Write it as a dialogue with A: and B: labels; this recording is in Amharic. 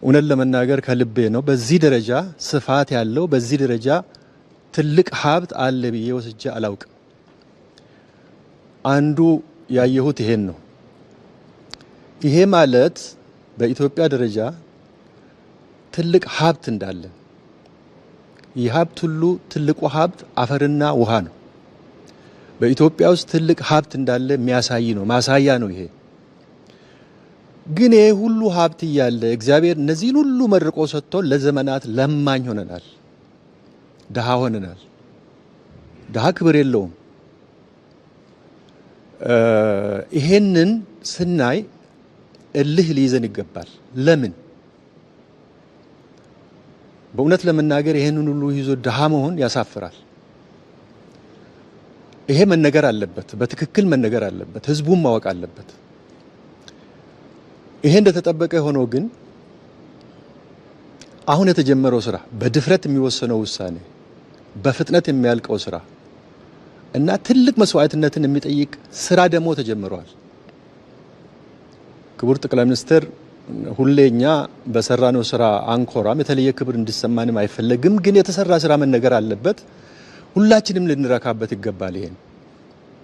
A: እውነት ለመናገር ከልቤ ነው። በዚህ ደረጃ ስፋት ያለው በዚህ ደረጃ ትልቅ ሀብት አለ ብዬ ወስጄ አላውቅም። አንዱ ያየሁት ይሄን ነው። ይሄ ማለት በኢትዮጵያ ደረጃ ትልቅ ሀብት እንዳለ፣ ይህ ሀብት ሁሉ ትልቁ ሀብት አፈርና ውሃ ነው። በኢትዮጵያ ውስጥ ትልቅ ሀብት እንዳለ የሚያሳይ ነው፣ ማሳያ ነው ይሄ። ግን ይሄ ሁሉ ሀብት እያለ እግዚአብሔር እነዚህን ሁሉ መርቆ ሰጥቶ ለዘመናት ለማኝ ሆነናል፣ ድሃ ሆነናል። ድሃ ክብር የለውም። ይሄንን ስናይ እልህ ሊይዘን ይገባል። ለምን? በእውነት ለመናገር ይሄንን ሁሉ ይዞ ድሃ መሆን ያሳፍራል። ይሄ መነገር አለበት፣ በትክክል መነገር አለበት፣ ህዝቡም ማወቅ አለበት። ይሄ እንደተጠበቀ ሆኖ ግን አሁን የተጀመረው ስራ፣ በድፍረት የሚወሰነው ውሳኔ፣ በፍጥነት የሚያልቀው ስራ እና ትልቅ መስዋዕትነትን የሚጠይቅ ስራ ደግሞ ተጀምሯል። ክቡር ጠቅላይ ሚኒስትር ሁሌኛ በሰራነው ስራ አንኮራም፣ የተለየ ክብር እንዲሰማንም አይፈለግም። ግን የተሰራ ስራ መነገር አለበት፣ ሁላችንም ልንረካበት ይገባል ይሄን